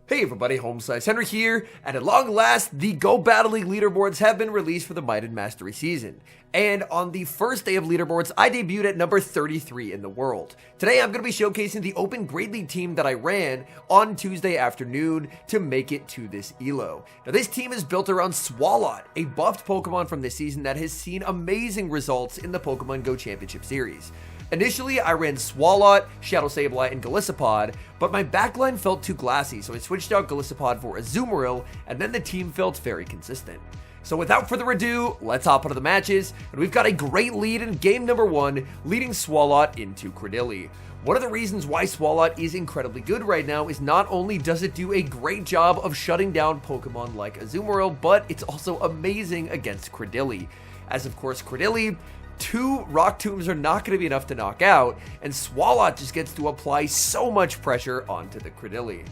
Hey everybody, HomeSliceHenry here, and at long last, the Go Battle League leaderboards have been released for the Might and Mastery season. And on the first day of leaderboards, I debuted at number 33 in the world. Today, I'm going to be showcasing the Open Grade League team that I ran on Tuesday afternoon to make it to this ELO. Now, this team is built around SWALOT, a buffed Pokemon from this season that has seen amazing results in the Pokemon Go Championship Series. Initially, I ran Swalot, Shadow Sableye, and Golisopod, but my backline felt too glassy, so I switched out Golisopod for Azumarill, and then the team felt very consistent. So without further ado, let's hop into the matches, and we've got a great lead in game number 1, leading Swalot into Credilli. One of the reasons why Swalot is incredibly good right now is not only does it do a great job of shutting down Pokemon like Azumarill, but it's also amazing against Credilli. As of course, Credilli, 2 Rock Tombs are not going to be enough to knock out, and Swalot just gets to apply so much pressure onto the Credilli.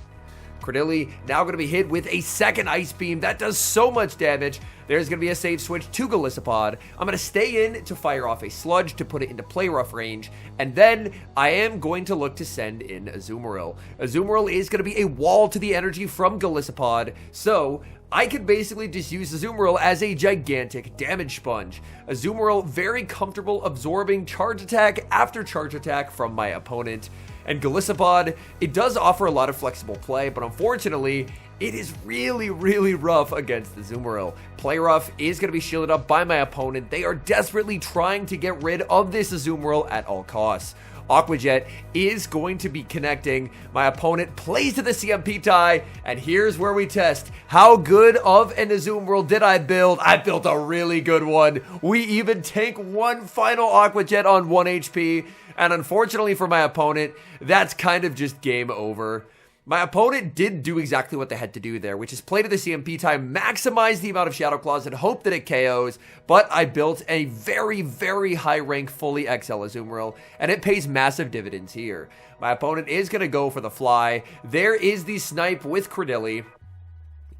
Credilli now going to be hit with a second Ice Beam. That does so much damage. There's going to be a safe switch to Golisopod. I'm going to stay in to fire off a Sludge to put it into play rough range, and then I am going to look to send in Azumarill. Azumarill is going to be a wall to the energy from Golisopod, so I could basically just use Azumarill as a gigantic damage sponge. Azumarill very comfortable absorbing charge attack after charge attack from my opponent. And Golisopod, it does offer a lot of flexible play, but unfortunately, it is really rough against the Azumarill. Play rough is going to be shielded up by my opponent. They are desperately trying to get rid of this Azumarill at all costs. Aqua Jet is going to be connecting. My opponent plays to the CMP tie, and here's where we test how good of an Azumarill did I build. I built a really good one. We even tank one final Aqua Jet on 1 HP, and unfortunately for my opponent, that's kind of just game over. My opponent did do exactly what they had to do there, which is play to the CMP time, maximize the amount of Shadow Claws, and hope that it KOs, but I built a very high rank fully XL Azumarill, and it pays massive dividends here. My opponent is going to go for the fly. There is the snipe with Credilli.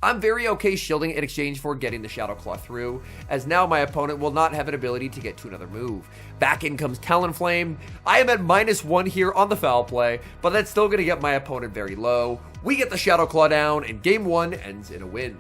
I'm very okay shielding in exchange for getting the Shadow Claw through, as now my opponent will not have an ability to get to another move. Back in comes Talonflame. I am at -1 here on the foul play, but that's still going to get my opponent very low. We get the Shadow Claw down, and game 1 ends in a win.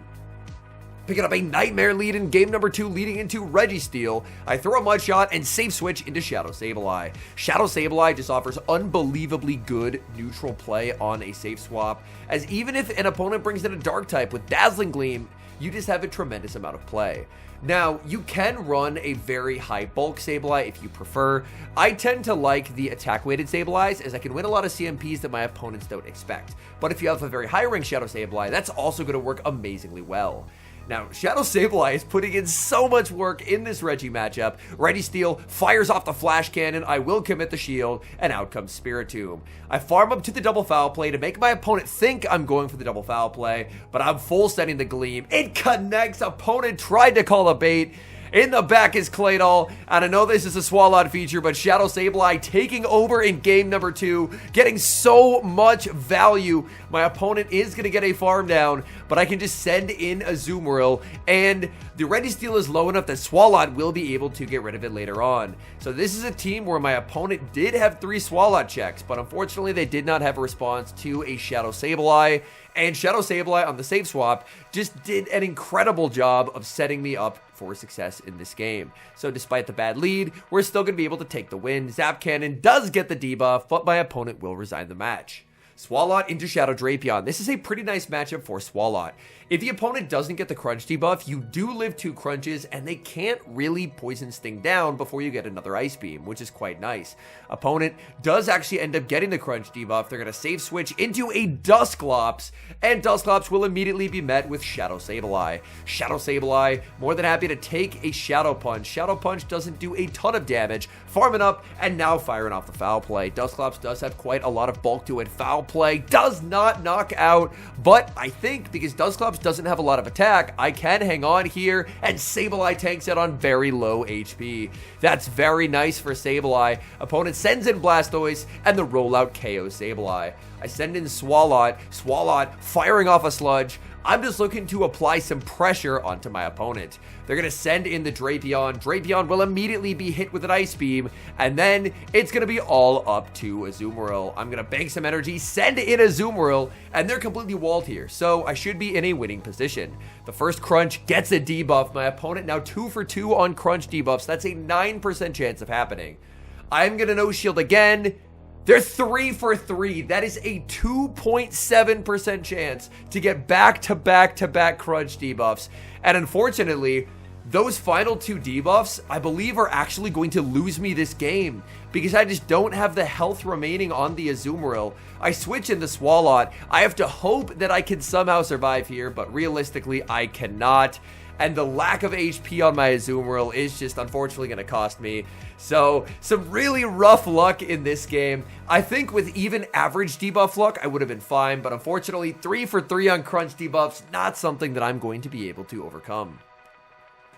Picking up a nightmare lead in game number 2, leading into Registeel. I throw a Mud Shot and safe switch into Shadow Sableye. Shadow Sableye just offers unbelievably good neutral play on a safe swap, as even if an opponent brings in a Dark type with Dazzling Gleam, you just have a tremendous amount of play. Now, you can run a very high bulk Sableye if you prefer. I tend to like the attack-weighted Sableyes, as I can win a lot of CMPs that my opponents don't expect. But if you have a very high-rank Shadow Sableye, that's also going to work amazingly well. Now, Shadow Sableye is putting in so much work in this Reggie matchup. Registeel fires off the Flash Cannon, I will commit the shield, and out comes Spiritomb. I farm up to the double foul play to make my opponent think I'm going for the double foul play, but I'm full sending the Gleam. It connects, opponent tried to call a bait. In the back is Claydol, and I know this is a Swalot feature, but Shadow Sableye taking over in game number 2, getting so much value. My opponent is going to get a farm down, but I can just send in Azumarill, and the Registeel is low enough that Swalot will be able to get rid of it later on. So this is a team where my opponent did have 3 Swalot checks, but unfortunately they did not have a response to a Shadow Sableye, and Shadow Sableye on the safe swap just did an incredible job of setting me up for success in this game. So despite the bad lead, we're still going to be able to take the win. Zap Cannon does get the debuff, but my opponent will resign the match. Swalot into Shadow Drapion. This is a pretty nice matchup for Swalot. If the opponent doesn't get the crunch debuff, you do live 2 crunches, and they can't really poison Sting down before you get another Ice Beam, which is quite nice. Opponent does actually end up getting the crunch debuff. They're going to safe switch into a Dusclops, and Dusclops will immediately be met with Shadow Sableye. Shadow Sableye, more than happy to take a Shadow Punch. Shadow Punch doesn't do a ton of damage. Farming up, and now firing off the foul play. Dusclops does have quite a lot of bulk to it. Foul play does not knock out, but I think because Dusclops doesn't have a lot of attack, I can hang on here, and Sableye tanks it on very low HP. That's very nice for Sableye. Opponent sends in Blastoise, and the rollout KOs Sableye. I send in Swalot. Swalot firing off a sludge. I'm just looking to apply some pressure onto my opponent. They're going to send in the Drapion. Drapion will immediately be hit with an Ice Beam, and then it's going to be all up to Azumarill. I'm going to bank some energy, send in Azumarill, and they're completely walled here, so I should be in a winning position. The first Crunch gets a debuff. My opponent now 2 for 2 on Crunch debuffs. That's a 9% chance of happening. I'm going to no shield again. They're 3 for 3. That is a 2.7% chance to get back-to-back-to-back Crunch debuffs. And unfortunately, those final 2 debuffs, I believe, are actually going to lose me this game because I just don't have the health remaining on the Azumarill. I switch into Swalot. I have to hope that I can somehow survive here, but realistically, I cannot. And the lack of HP on my Azumarill is just unfortunately going to cost me. So, some really rough luck in this game. I think with even average debuff luck, I would have been fine. But unfortunately, 3 for 3 on Crunch debuffs, not something that I'm going to be able to overcome.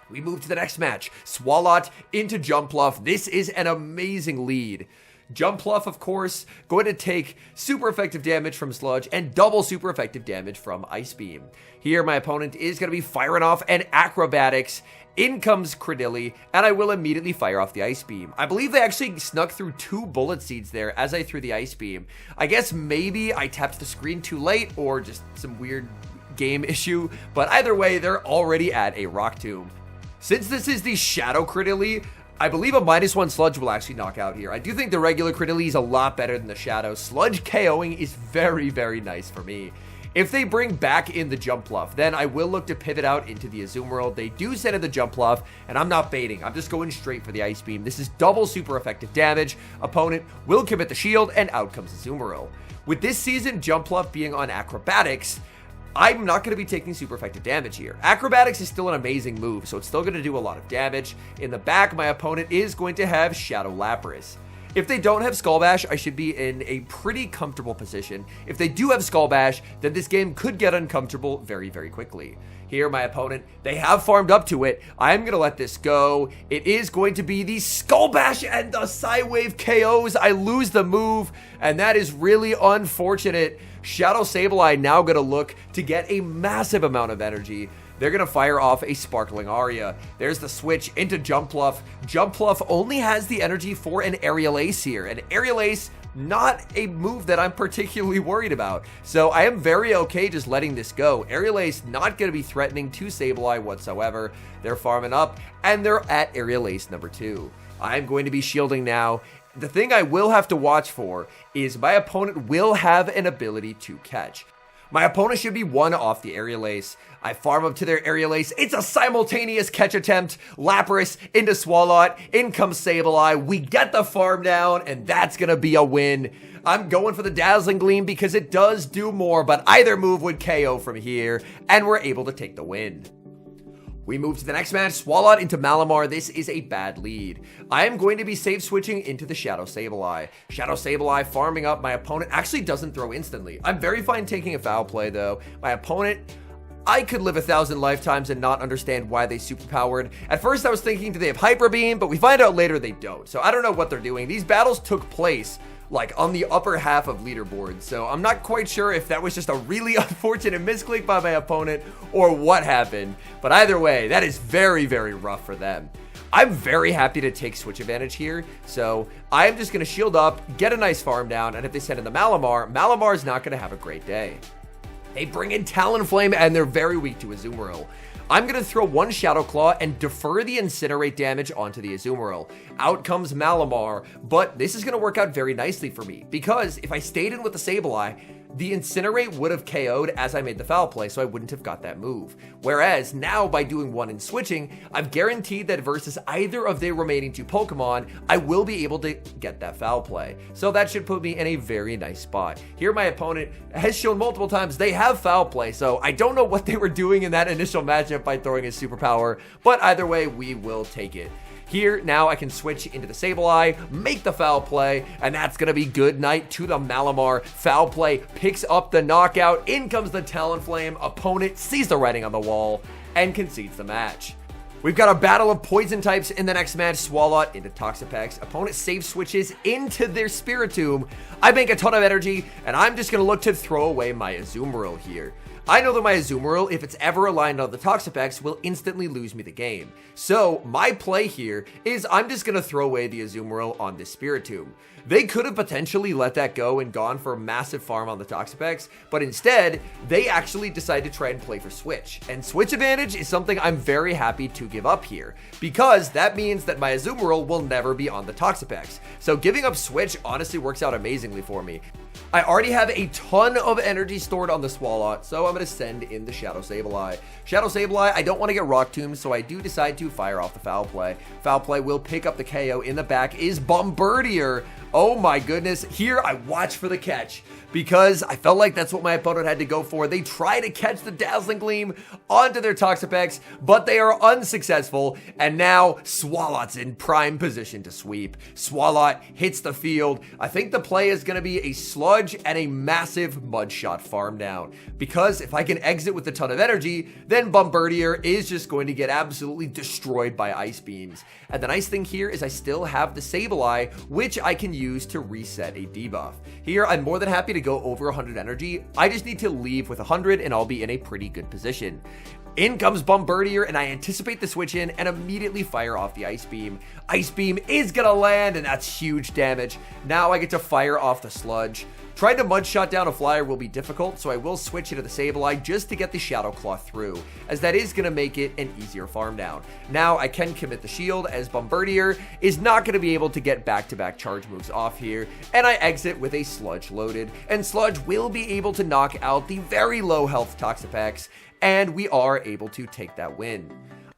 We move to the next match. Swalot into Jumpluff. This is an amazing lead. Jumpluff, of course, going to take super effective damage from Sludge and double super effective damage from Ice Beam. Here, my opponent is going to be firing off an Acrobatics. In comes Credilli, and I will immediately fire off the Ice Beam. I believe they actually snuck through 2 Bullet Seeds there as I threw the Ice Beam. I guess maybe I tapped the screen too late or just some weird game issue, but either way, they're already at a Rock Tomb. Since this is the Shadow Credilli, I believe a -1 Sludge will actually knock out here. I do think the regular Credilli is a lot better than the Shadow. Sludge KOing is very, very nice for me. If they bring back in the Jumpluff, then I will look to pivot out into the Azumarill. They do send in the Jumpluff, and I'm not baiting. I'm just going straight for the Ice Beam. This is double super effective damage. Opponent will commit the shield, and out comes Azumarill. With this season, Jumpluff being on Acrobatics, I'm not going to be taking super effective damage here. Acrobatics is still an amazing move, so it's still going to do a lot of damage. In the back, my opponent is going to have Shadow Lapras. If they don't have Skull Bash, I should be in a pretty comfortable position. If they do have Skull Bash, then this game could get uncomfortable very, very quickly. Here, my opponent, they have farmed up to it. I'm going to let this go. It is going to be the Skull Bash and the Psywave KOs. I lose the move, and that is really unfortunate. Shadow Sableye now going to look to get a massive amount of energy. They're going to fire off a Sparkling Aria. There's the switch into Jumpluff. Jumpluff only has the energy for an Aerial Ace here. An Aerial Ace, not a move that I'm particularly worried about. So I am very okay just letting this go. Aerial Ace not going to be threatening to Sableye whatsoever. They're farming up, and they're at Aerial Ace number 2. I'm going to be shielding now. The thing I will have to watch for is my opponent will have an ability to catch. My opponent should be 1 off the Aerial Ace. I farm up to their Aerial Ace. It's a simultaneous catch attempt. Lapras into Swalot. In comes Sableye. We get the farm down, and that's going to be a win. I'm going for the Dazzling Gleam because it does do more, but either move would KO from here, and we're able to take the win. We move to the next match, Swalot into Malamar. This is a bad lead. I am going to be safe switching into the Shadow Sableye. Shadow Sableye farming up. My opponent actually doesn't throw instantly. I'm very fine taking a foul play though. My opponent, I could live 1,000 lifetimes and not understand why they superpowered. At first I was thinking, do they have Hyper Beam? But we find out later they don't. So I don't know what they're doing. These battles took place like on the upper half of leaderboard. So I'm not quite sure if that was just a really unfortunate misclick by my opponent or what happened. But either way, that is very, very rough for them. I'm very happy to take switch advantage here. So I'm just going to shield up, get a nice farm down. And if they send in the Malamar, Malamar is not going to have a great day. They bring in Talonflame and they're very weak to Azumarill. I'm going to throw 1 Shadow Claw and defer the Incinerate damage onto the Azumarill. Out comes Malamar, but this is going to work out very nicely for me because if I stayed in with the Sableye, the Incinerate would have KO'd as I made the foul play, so I wouldn't have got that move. Whereas now by doing 1 and switching, I've guaranteed that versus either of their remaining 2 Pokemon, I will be able to get that foul play. So that should put me in a very nice spot. Here my opponent has shown multiple times they have foul play, so I don't know what they were doing in that initial matchup by throwing his superpower, but either way, we will take it. Here, now I can switch into the Sableye, make the foul play, and that's going to be good night to the Malamar. Foul play picks up the knockout. In comes the Talonflame. Opponent sees the writing on the wall and concedes the match. We've got a battle of poison types in the next match. Swalot into Toxapex. Opponent save switches into their Spiritomb. I bank a ton of energy, and I'm just going to look to throw away my Azumarill here. I know that my Azumarill, if it's ever aligned on the Toxapex, will instantly lose me the game. So my play here is I'm just going to throw away the Azumarill on this Spiritomb. They could have potentially let that go and gone for a massive farm on the Toxapex, but instead, they actually decided to try and play for switch. And switch advantage is something I'm very happy to give up here, because that means that my Azumarill will never be on the Toxapex. So giving up switch honestly works out amazingly for me. I already have a ton of energy stored on the Swalot, so I'm going to send in the Shadow Sableye. Shadow Sableye, I don't want to get Rock Tomb, so I do decide to fire off the Foul Play. Foul Play will pick up the KO. In the back is Bombardier. Oh my goodness, here I watch for the catch because I felt like that's what my opponent had to go for. They try to catch the Dazzling Gleam onto their Toxapex, but they are unsuccessful, and now Swalot's in prime position to sweep. Swalot hits the field. I think the play is going to be a Sludge and a massive Mudshot farm down, because if I can exit with a ton of energy, then Bombardier is just going to get absolutely destroyed by Ice Beams. And the nice thing here is I still have the Sableye, which I can use to reset a debuff. Here, I'm more than happy to go over 100 energy. I just need to leave with 100 and I'll be in a pretty good position. In comes Bombardier, and I anticipate the switch in and immediately fire off the Ice Beam. Ice Beam is gonna land, and that's huge damage. Now I get to fire off the Sludge. Trying to Mudshot down a flyer will be difficult, so I will switch into the Sableye just to get the Shadow Claw through, as that is going to make it an easier farm down. Now I can commit the shield, as Bombardier is not going to be able to get back-to-back charge moves off here, and I exit with a Sludge loaded, and Sludge will be able to knock out the very low health Toxapex, and we are able to take that win.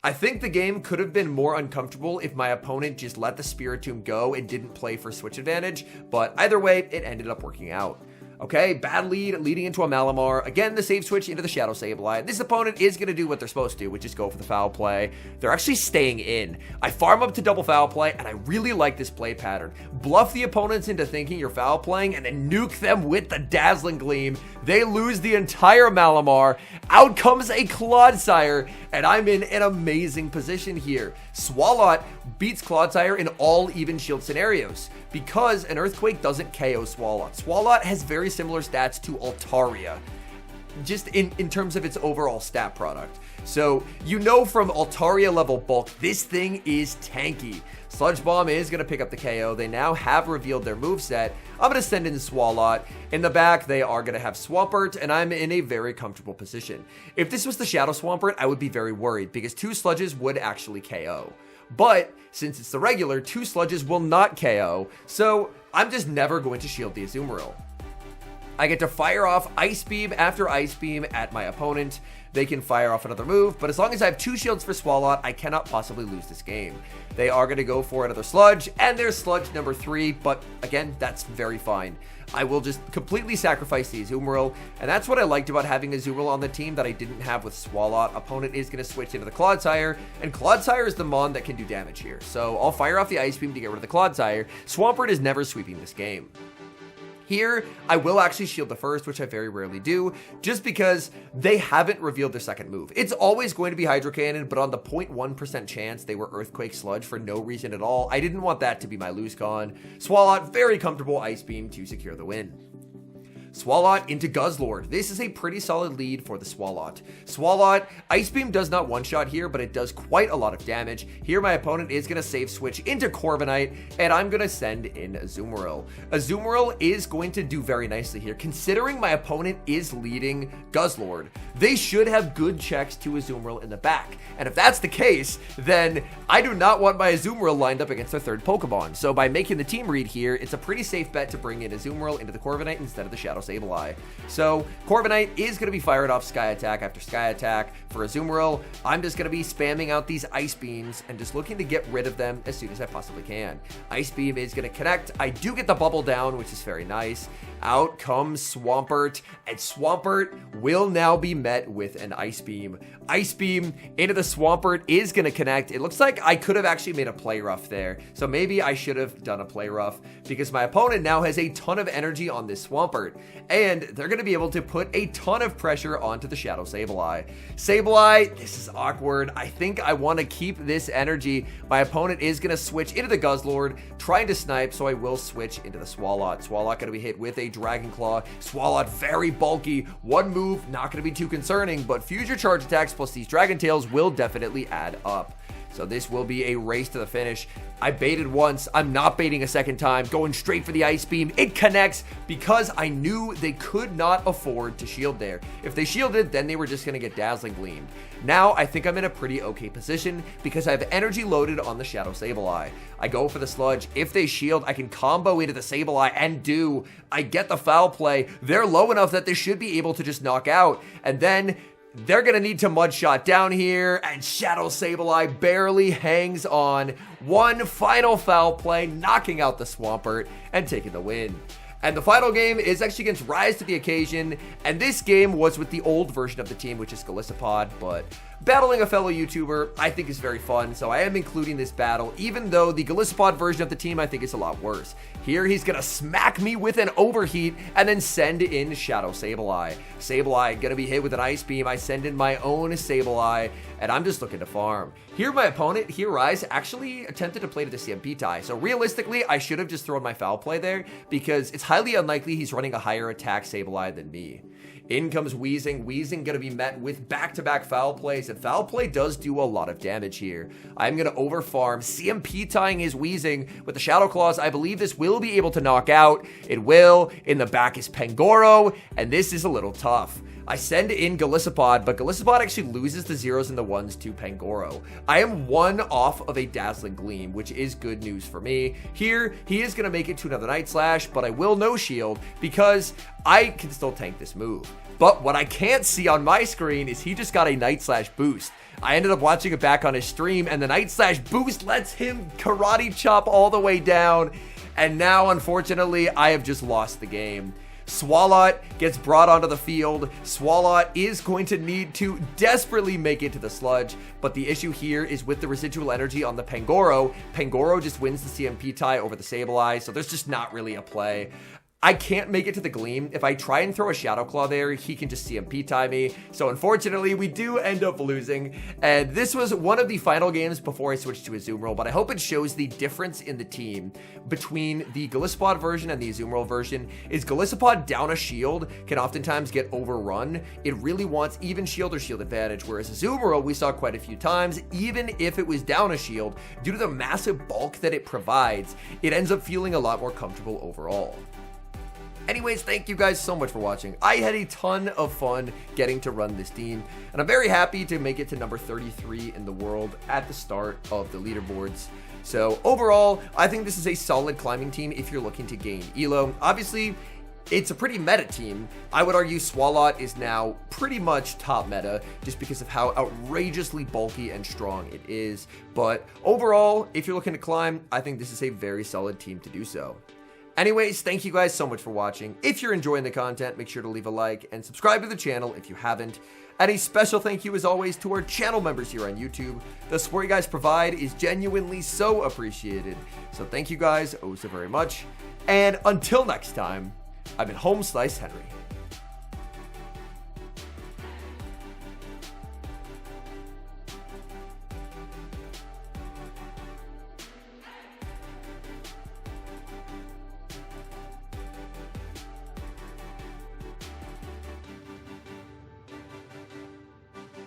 I think the game could have been more uncomfortable if my opponent just let the Spiritomb go and didn't play for switch advantage, but either way, it ended up working out. Okay, bad lead leading into a Malamar. Again, the save switch into the Shadow Sableye. This opponent is going to do what they're supposed to, which is go for the Foul Play. They're actually staying in. I farm up to double Foul Play, and I really like this play pattern. Bluff the opponents into thinking you're foul playing, and then nuke them with the Dazzling Gleam. They lose the entire Malamar. Out comes a Clodsire, and I'm in an amazing position here. Swalot beats Clodsire in all even shield scenarios, because an Earthquake doesn't KO Swalot. Swalot has very similar stats to Altaria, just in terms of its overall stat product. So you know from Altaria level bulk, this thing is tanky. Sludge Bomb is going to pick up the KO. They now have revealed their moveset. I'm going to send in Swalot. In the back, they are going to have Swampert, and I'm in a very comfortable position. If this was the Shadow Swampert, I would be very worried, because 2 Sludges would actually KO. But since it's the regular, 2 Sludges will not KO, so I'm just never going to shield the Azumarill. I get to fire off Ice Beam after Ice Beam at my opponent. They can fire off another move, but as long as I have 2 shields for Swalot, I cannot possibly lose this game. They are going to go for another Sludge, and there's Sludge number 3, but again, that's very fine. I will just completely sacrifice the Azumarill, and that's what I liked about having Azumarill on the team that I didn't have with Swalot. Opponent is going to switch into the Clodsire, and Clodsire is the Mon that can do damage here. So I'll fire off the Ice Beam to get rid of the Clodsire. Swampert is never sweeping this game. Here, I will actually shield the first, which I very rarely do, just because they haven't revealed their second move. It's always going to be Hydro Cannon, but on the 0.1% chance they were Earthquake Sludge for no reason at all, I didn't want that to be my lose con. Swalot, very comfortable Ice Beam to secure the win. Swalot into Guzzlord. This is a pretty solid lead for the Swalot. Swalot, Ice Beam does not one-shot here, but it does quite a lot of damage. Here, my opponent is going to save switch into Corviknight, and I'm going to send in Azumarill. Azumarill is going to do very nicely here, considering my opponent is leading Guzzlord. They should have good checks to Azumarill in the back, and if that's the case, then I do not want my Azumarill lined up against their third Pokemon. So by making the team read here, it's a pretty safe bet to bring in Azumarill into the Corviknight instead of the Shadow Sableye. So Corviknight is going to be fired off Sky Attack after Sky Attack. For Azumarill, I'm just going to be spamming out these Ice Beams and just looking to get rid of them as soon as I possibly can. Ice Beam is going to connect. I do get the bubble down, which is very nice. Out comes Swampert, and Swampert will now be met with an Ice Beam. Ice Beam into the Swampert is going to connect. It looks like I could have actually made a play rough there, so maybe I should have done a play rough because my opponent now has a ton of energy on this Swampert, and they're going to be able to put a ton of pressure onto the Shadow Sableye. Sableye, this is awkward. I think I want to keep this energy. My opponent is going to switch into the Guzzlord, trying to snipe, so I will switch into the Swalot. Swalot going to be hit with a Dragon Claw. Swalot very bulky. One move, not going to be too concerning, but future charge attacks plus these Dragon Tails will definitely add up. So this will be a race to the finish. I baited once. I'm not baiting a second time. Going straight for the Ice Beam. It connects because I knew they could not afford to shield there. If they shielded, then they were just going to get Dazzling Gleamed. Now I think I'm in a pretty okay position because I have energy loaded on the Shadow Sableye. I go for the Sludge. If they shield, I can combo into the Sableye and I get the foul play. They're low enough that they should be able to just knock out. And then they're going to need to Mudshot down here, and Shadow Sableye barely hangs on. One final foul play, knocking out the Swampert and taking the win. And the final game is actually against Rise to the Occasion, and this game was with the old version of the team, which is Golisopod, but battling a fellow YouTuber I think is very fun, so I am including this battle, even though the Golisopod version of the team I think is a lot worse. Here he's gonna smack me with an Overheat and then send in Shadow Sableye. Sableye gonna be hit with an Ice Beam. I send in my own Sableye, and I'm just looking to farm. Here my opponent, here Rise, actually attempted to play to the CMP tie, so realistically I should have just thrown my foul play there because it's highly unlikely he's running a higher attack Sableye than me. In comes Weezing. Weezing going to be met with back-to-back foul plays, and foul play does do a lot of damage here. I'm going to overfarm, CMP tying his Weezing with the Shadow Claws. I believe this will be able to knock out. It will. In the back is Pangoro, and this is a little tough. I send in Golisopod, but Golisopod actually loses the zeros and the ones to Pangoro. I am one off of a Dazzling Gleam, which is good news for me. Here, he is going to make it to another Night Slash, but I will no shield because I can still tank this move. But what I can't see on my screen is he just got a Night Slash boost. I ended up watching it back on his stream, and the Night Slash boost lets him karate chop all the way down. And now, unfortunately, I have just lost the game. Swalot gets brought onto the field. Swalot is going to need to desperately make it to the Sludge, but the issue here is with the residual energy on the Pangoro. Pangoro just wins the CMP tie over the Sableye, so there's just not really a play. I can't make it to the Gleam. If I try and throw a Shadow Claw there, he can just CMP tie me. So unfortunately, we do end up losing. And this was one of the final games before I switched to Azumarill, but I hope it shows the difference in the team between the Golisopod version and the Azumarill version. Is Golisopod down a shield can oftentimes get overrun. It really wants even shield or shield advantage, whereas Azumarill we saw quite a few times, even if it was down a shield, due to the massive bulk that it provides, it ends up feeling a lot more comfortable overall. Anyways, thank you guys so much for watching. I had a ton of fun getting to run this team, and I'm very happy to make it to number 33 in the world at the start of the leaderboards. So overall, I think this is a solid climbing team if you're looking to gain elo. Obviously, it's a pretty meta team. I would argue Swalot is now pretty much top meta just because of how outrageously bulky and strong it is. But overall, if you're looking to climb, I think this is a very solid team to do so. Anyways, thank you guys so much for watching. If you're enjoying the content, make sure to leave a like and subscribe to the channel if you haven't. And a special thank you as always to our channel members here on YouTube. The support you guys provide is genuinely so appreciated. So thank you guys oh so very much. And until next time, I've been HomeSliceHenry.